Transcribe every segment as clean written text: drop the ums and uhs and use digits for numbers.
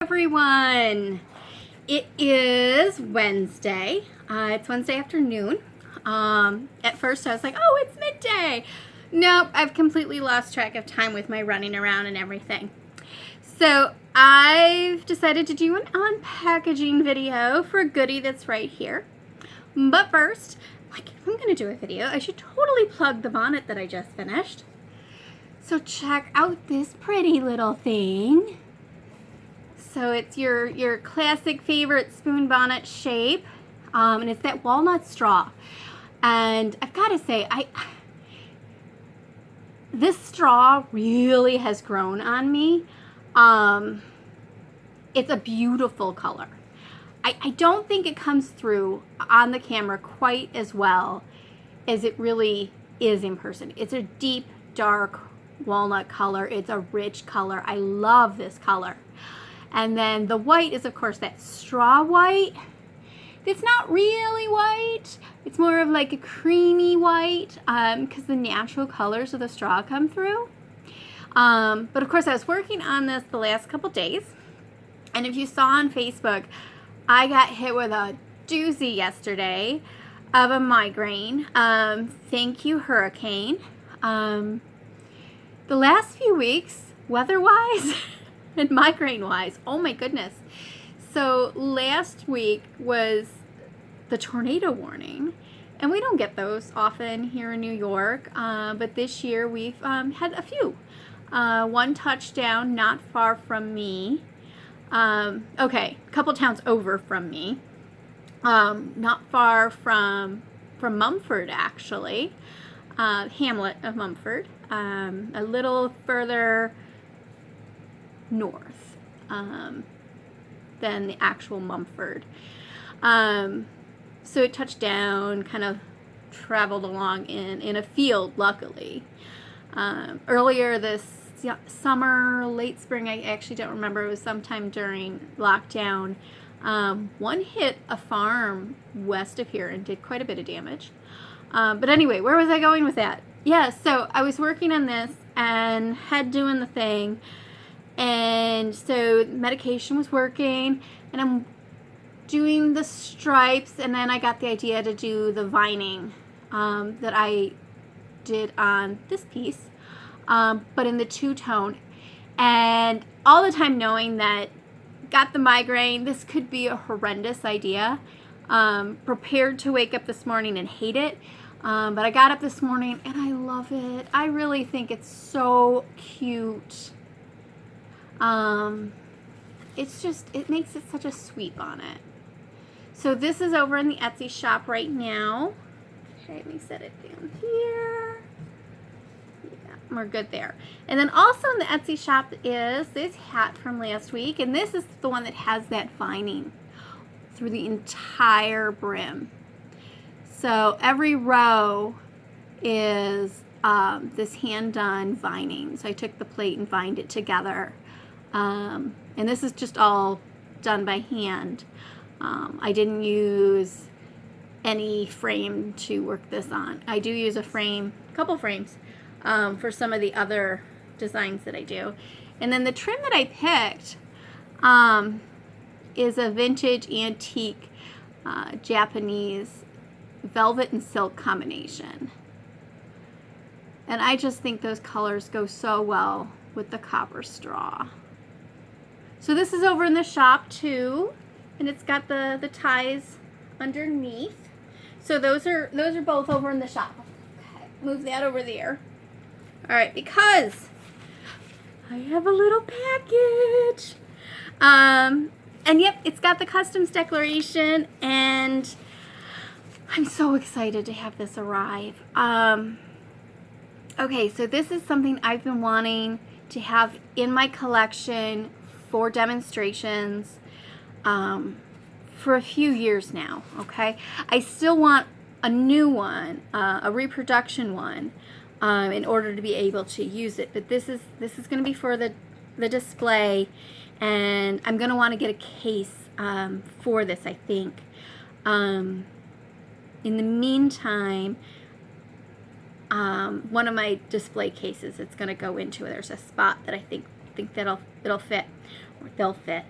Everyone, it is Wednesday. It's Wednesday afternoon. At first I was like, oh, it's midday. Nope, I've completely lost track of time with my running around and everything. So I've decided to do an unpackaging video for a goodie that's right here. But first, if I'm going to do a video, I should totally plug the bonnet that I just finished. So check out this pretty little thing. So it's your classic favorite spoon bonnet shape, and it's that walnut straw. And I've got to say, this straw really has grown on me. It's a beautiful color. I don't think it comes through on the camera quite as well as it really is in person. It's a deep, dark walnut color. It's a rich color. I love this color. And then the white is, of course, that straw white. It's not really white. It's more of like a creamy white because the natural colors of the straw come through. But, of course, I was working on this the last couple days. And if you saw on Facebook, I got hit with a doozy yesterday of a migraine. Thank you, hurricane. The last few weeks, weather-wise, and migraine-wise, oh my goodness. So last week was the tornado warning, and we don't get those often here in New York, but this year we've had a few. One touchdown not far from me. Okay, a couple towns over from me. Not far from Mumford, actually. Hamlet of Mumford. A little further north than the actual Mumford. So it touched down, kind of traveled along in a field, luckily. Earlier this summer, late spring, I actually don't remember, it was sometime during lockdown, one hit a farm west of here and did quite a bit of damage. But anyway, where was I going with that? Yeah, so I was working on this and had doing the thing. And so medication was working, and I'm doing the stripes, and then I got the idea to do the vining that I did on this piece, but in the two-tone. And all the time knowing that, got the migraine, this could be a horrendous idea. Prepared to wake up this morning and hate it, but I got up this morning and I love it. I really think it's so cute. It's just, it makes it such a sweet bonnet. So this is over in the Etsy shop right now. Okay, let me set it down here. Yeah, we're good there. And then also in the Etsy shop is this hat from last week, and this is the one that has that vining through the entire brim. So every row is this hand-done vining. So I took the plate and vined it together. And this is just all done by hand. I didn't use any frame to work this on. I do use a frame, a couple frames, for some of the other designs that I do. And then the trim that I picked is a vintage antique Japanese velvet and silk combination. And I just think those colors go so well with the copper straw. So this is over in the shop too, and it's got the ties underneath. So those are both over in the shop. Okay, move that over there. All right, because I have a little package. And yep, it's got the customs declaration, and I'm so excited to have this arrive. Okay, so this is something I've been wanting to have in my collection for demonstrations for a few years now, okay? I still want a new one, a reproduction one, in order to be able to use it. But this is going to be for the display, and I'm going to want to get a case for this, I think. In the meantime, one of my display cases it's going to go into, there's a spot that I think it'll fit they'll fit.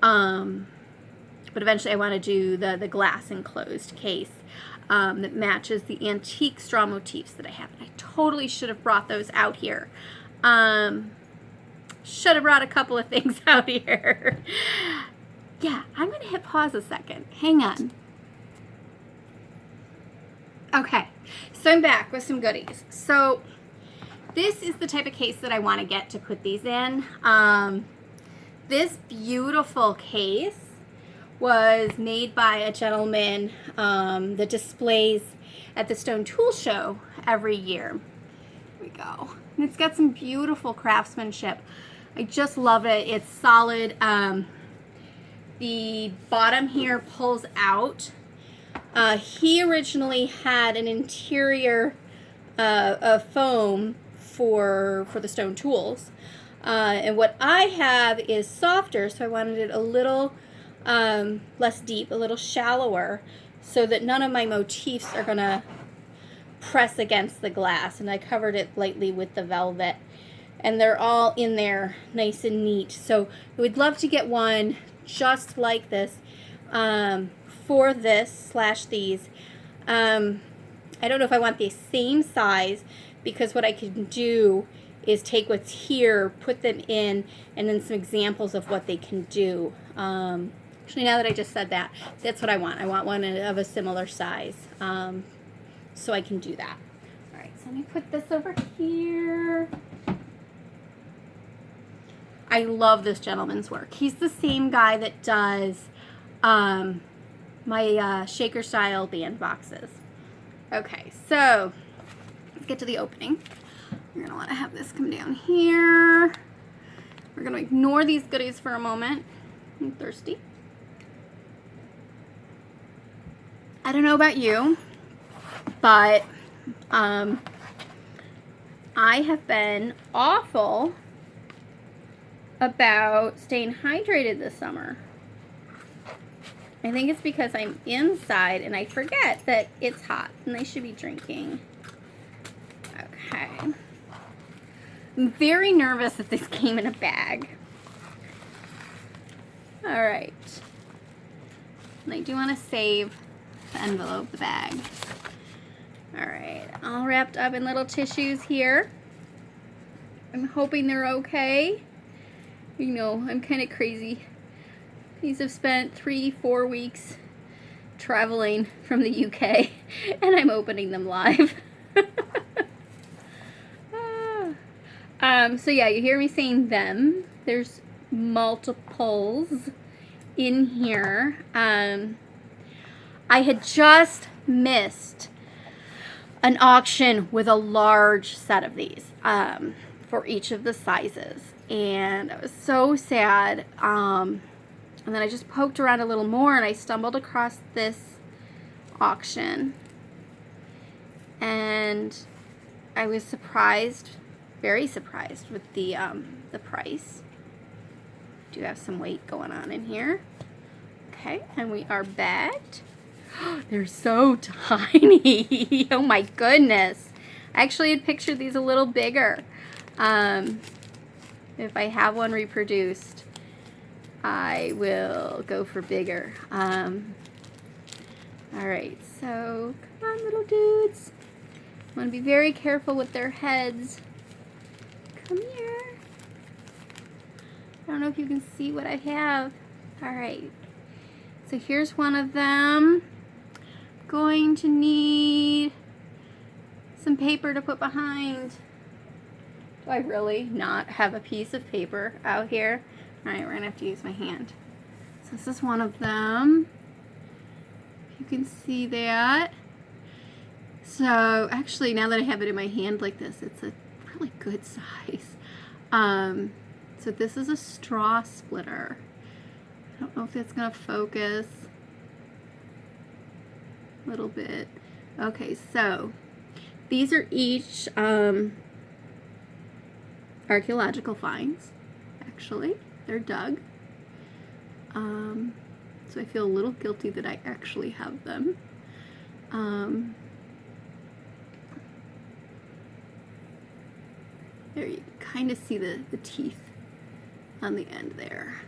But eventually I want to do the glass enclosed case that matches the antique straw motifs that I have. And I totally should have brought those out here. Should have brought a couple of things out here. Yeah, I'm going to hit pause a second. Hang on. Okay, so I'm back with some goodies. So this is the type of case that I want to get to put these in. This beautiful case was made by a gentleman that displays at the Stone Tool Show every year. Here we go. And it's got some beautiful craftsmanship. I just love it. It's solid. The bottom here pulls out. He originally had an interior of foam for the stone tools. And what I have is softer, so I wanted it a little less deep, a little shallower, so that none of my motifs are going to press against the glass. And I covered it lightly with the velvet. And they're all in there nice and neat. So I would love to get one just like this for this / these. I don't know if I want the same size, because what I can do is take what's here, put them in, and then some examples of what they can do. Actually, now that I just said that, that's what I want. I want one of a similar size, so I can do that. All right, so let me put this over here. I love this gentleman's work. He's the same guy that does my shaker style band boxes. Okay, so let's get to the opening. You're gonna want to have this come down here. We're gonna ignore these goodies for a moment. I'm thirsty. I don't know about you, but I have been awful about staying hydrated this summer. I think it's because I'm inside and I forget that it's hot and I should be drinking. Okay. I'm very nervous that this came in a bag. All right. And I do want to save the envelope, the bag. All right, all wrapped up in little tissues here. I'm hoping they're okay. You know, I'm kind of crazy. These have spent 3-4 weeks traveling from the UK, and I'm opening them live. So yeah, you hear me saying them. There's multiples in here. I had just missed an auction with a large set of these for each of the sizes, and I was so sad. And then I just poked around a little more and I stumbled across this auction, and I was surprised, very surprised with the price. Do have some weight going on in here. Okay, and we are bagged. They're so tiny. Oh my goodness. I actually had pictured these a little bigger. If I have one reproduced, I will go for bigger. All right, so come on, little dudes. I want to be very careful with their heads. Come here. I don't know if you can see what I have. All right, so here's one of them. Going to need some paper to put behind. Do I really not have a piece of paper out here? All right, we're gonna have to use my hand. So this is one of them. You can see that. So actually, now that I have it in my hand like this, it's a really good size. So this is a straw splitter. I don't know if that's gonna focus. A little bit. Okay, so these are each archaeological finds. Actually, they're dug. So I feel a little guilty that I actually have them. There you kind of see the teeth on the end there.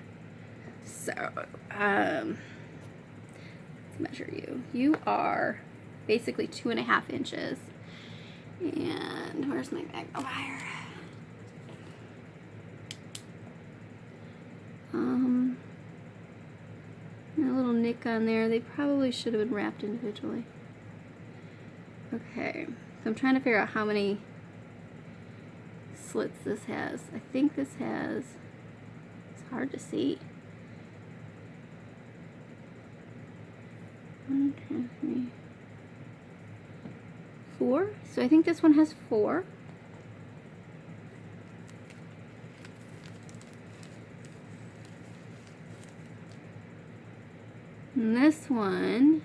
So, let's measure you. You are basically 2.5 inches. And where's my magnifier? A little nick on there. They probably should have been wrapped individually. Okay, so I'm trying to figure out how many slits this has. I think this has, it's hard to see. 1, 2, 3, 4. So I think this one has 4. And this one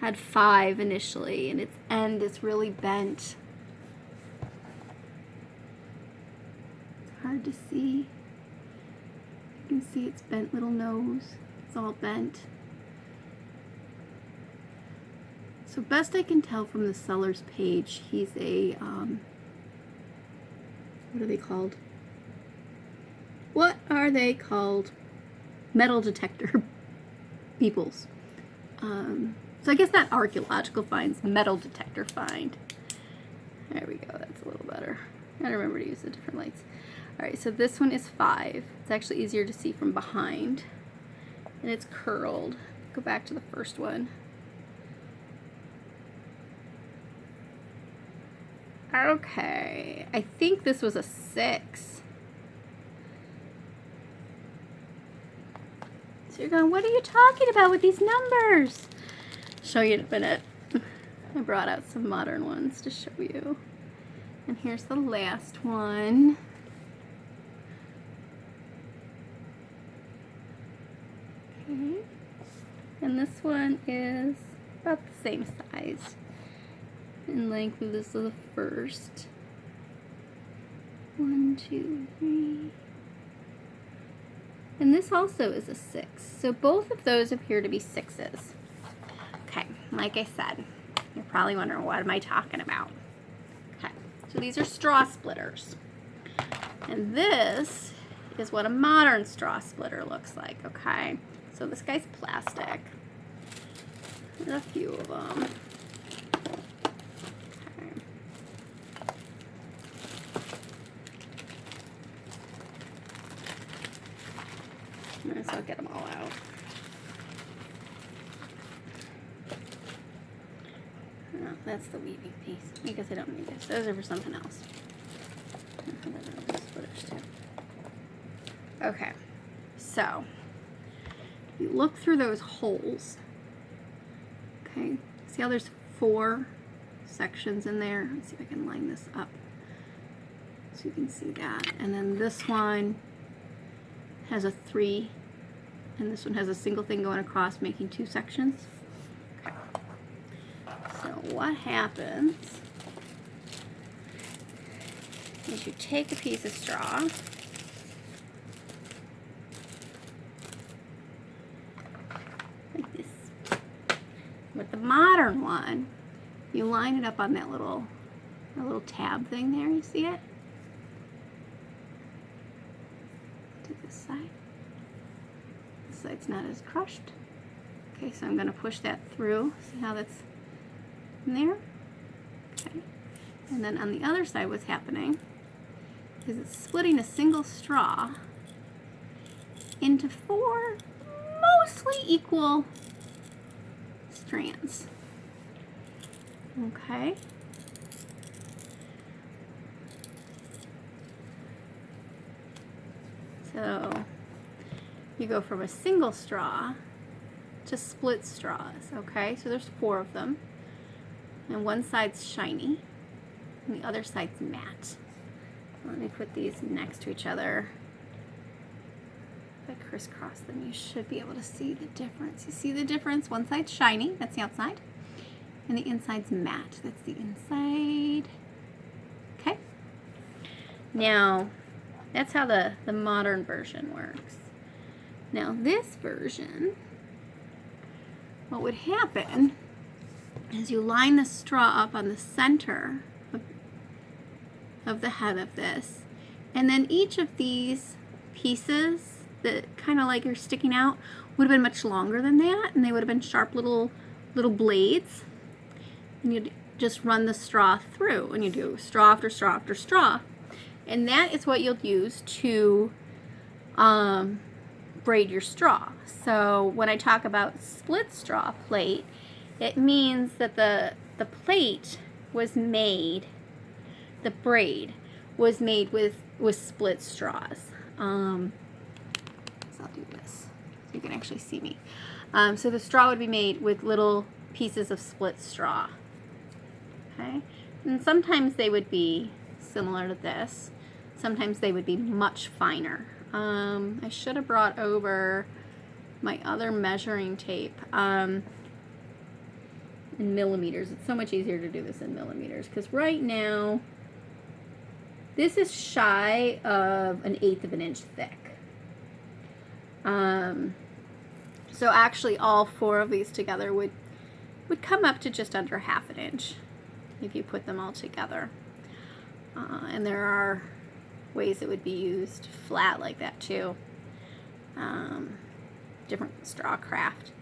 had 5 initially, and its end is really bent. It's hard to see. You can see its bent little nose. It's all bent. So best I can tell from the seller's page, he's a, what are they called? What are they called? Metal detector peoples. So I guess not archaeological finds, metal detector find. There we go, that's a little better. I gotta remember to use the different lights. Alright, so this one is 5. It's actually easier to see from behind. And it's curled. Go back to the first one. Okay, I think this was a 6. So you're going, what are you talking about with these numbers? I'll show you in a minute. I brought out some modern ones to show you. And here's the last one. Okay. And this one is about the same size in length as this is the first. 1, 2, 3. And this also is a 6. So both of those appear to be 6s. Okay, like I said, you're probably wondering, what am I talking about? Okay, so these are straw splitters. And this is what a modern straw splitter looks like, okay? So this guy's plastic. There's a few of them. Okay. So I'll get them all out. Oh, that's the weaving piece. I guess I don't need this. Those are for something else. Splitters too. Okay, so you look through those holes. Okay, see how there's 4 sections in there? Let's see if I can line this up so you can see that. And then this one has a 3, and this one has a single thing going across, making 2 sections. Okay. So what happens is you take a piece of straw, like this. With the modern one, you line it up on that little tab thing there. You see it? To this side. This side's not as crushed. Okay, so I'm going to push that through. See how that's in there? Okay. And then on the other side, what's happening is it's splitting a single straw into 4 mostly equal strands. Okay. So you go from a single straw to split straws, okay? So there's 4 of them. And one side's shiny, and the other side's matte. Let me put these next to each other. If I crisscross them, you should be able to see the difference. You see the difference? One side's shiny, that's the outside, and the inside's matte, that's the inside. Okay? Now, that's how the modern version works. Now, this version, what would happen is you line the straw up on the center of the head of this, and then each of these pieces that kind of like are sticking out would have been much longer than that, and they would have been sharp little blades. And you'd just run the straw through, and you do straw after straw after straw, and that is what you'll use to braid your straw. So when I talk about split straw plait, it means that the plait was made, the braid was made with split straws. So I'll do this so you can actually see me. So the straw would be made with little pieces of split straw. Okay, and sometimes they would be similar to this. Sometimes they would be much finer. I should have brought over my other measuring tape in millimeters. It's so much easier to do this in millimeters because right now this is shy of 1/8 of an inch thick. So actually all 4 of these together would come up to just under 1/2 inch if you put them all together. And there are ways it would be used flat like that too. Different straw craft.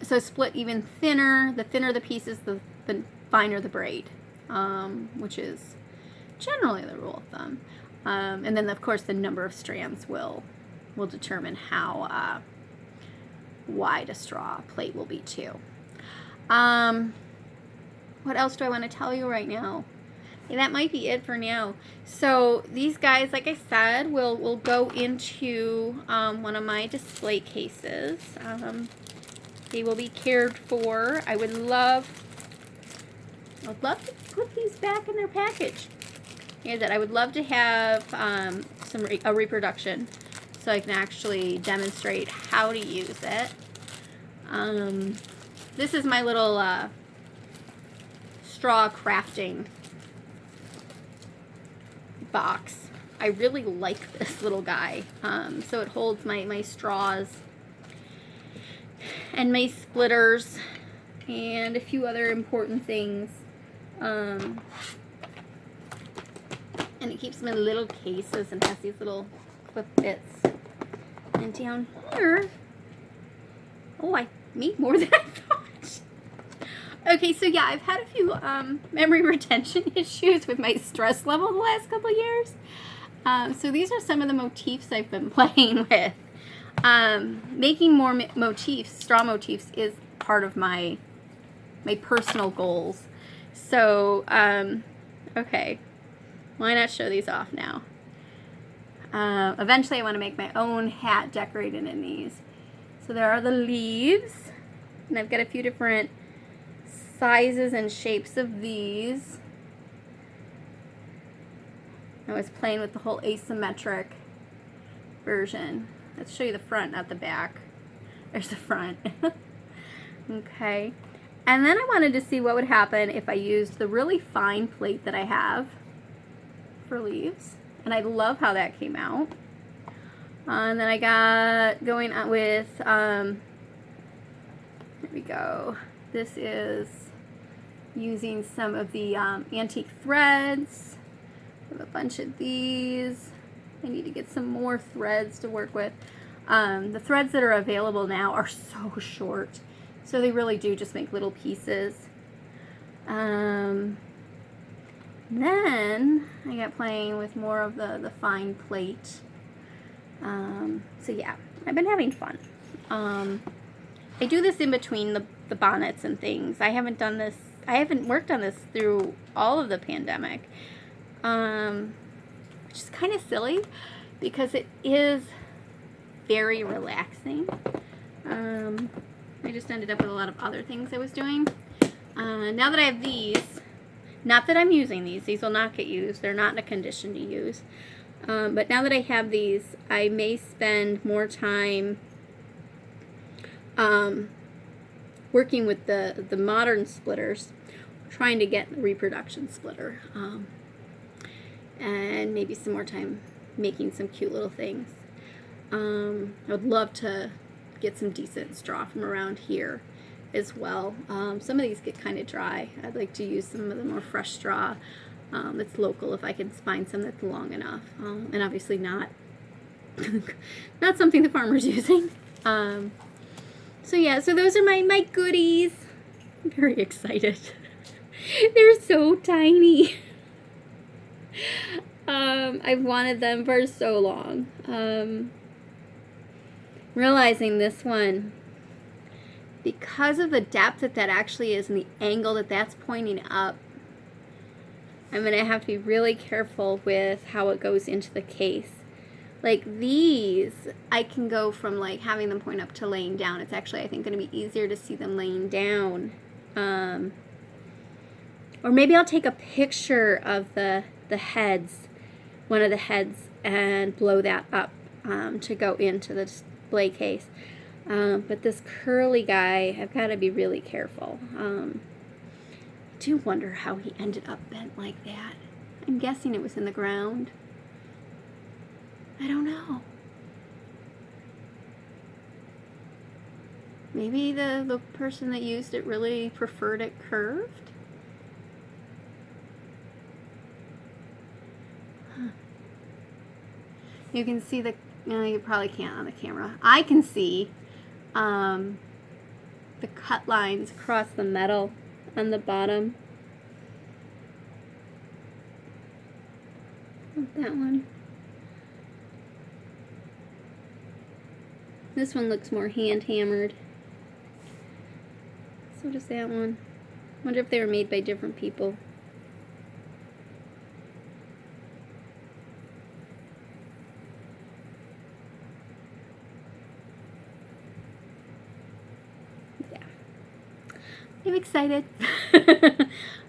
So split even thinner. The thinner the pieces, the finer the braid, which is generally the rule of thumb. And then of course the number of strands will determine how wide a straw plate will be too. What else do I want to tell you right now? That might be it for now. So these guys, like I said, will go into one of my display cases. They will be cared for. I'd love to put these back in their package. I would love to have a reproduction so I can actually demonstrate how to use it. This is my little straw crafting box. I really like this little guy. So it holds my straws and my splitters and a few other important things. And it keeps them in little cases and has these little clip bits. And down here, oh, I made more than I thought. Okay, so yeah, I've had a few memory retention issues with my stress level the last couple years. So these are some of the motifs I've been playing with. Making more motifs, straw motifs, is part of my personal goals. So, okay, why not show these off now? Eventually I want to make my own hat decorated in these. So there are the leaves, and I've got a few different sizes and shapes of these. I was playing with the whole asymmetric version. Let's show you the front, not the back. There's the front. Okay. And then I wanted to see what would happen if I used the really fine plate that I have for leaves. And I love how that came out. And then I got going on with, here we go. This is using some of the antique threads. I have a bunch of these. I need to get some more threads to work with. The threads that are available now are so short, so they really do just make little pieces. Then I got playing with more of the fine plate. So yeah, I've been having fun. I do this in between the bonnets and things. I haven't worked on this through all of the pandemic, which is kind of silly because it is very relaxing. I just ended up with a lot of other things I was doing. Now that I have these, not that I'm using these will not get used. They're not in a condition to use. But now that I have these, I may spend more time working with the modern splitters, trying to get a reproduction splitter, and maybe some more time making some cute little things. I would love to get some decent straw from around here as well. Some of these get kind of dry. I'd like to use some of the more fresh straw. that's local if I can find some that's long enough. And obviously not not something the farmer's using. So yeah, so those are my goodies. I'm very excited. They're so tiny. I've wanted them for so long. Realizing this one, because of the depth that actually is and the angle that that's pointing up, I'm going to have to be really careful with how it goes into the case. Like these, I can go from like having them point up to laying down. It's actually, I think, going to be easier to see them laying down. Or maybe I'll take a picture of the heads, one of the heads, and blow that up to go into the display case. But this curly guy, I've got to be really careful. I do wonder how he ended up bent like that. I'm guessing it was in the ground. I don't know. Maybe the person that used it really preferred it curved? Huh. You can see the, you probably can't on the camera. I can see the cut lines across the metal on the bottom. That one. This one looks more hand hammered. So does that one. Wonder if they were made by different people. Yeah. I'm excited.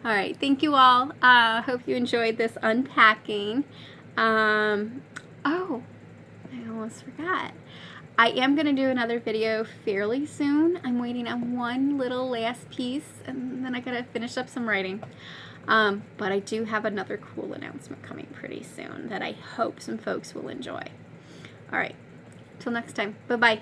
Alright, thank you all. Hope you enjoyed this unpacking. Oh, I almost forgot. I am going to do another video fairly soon. I'm waiting on one little last piece, and then I got to finish up some writing. But I do have another cool announcement coming pretty soon that I hope some folks will enjoy. All right, till next time. Bye-bye.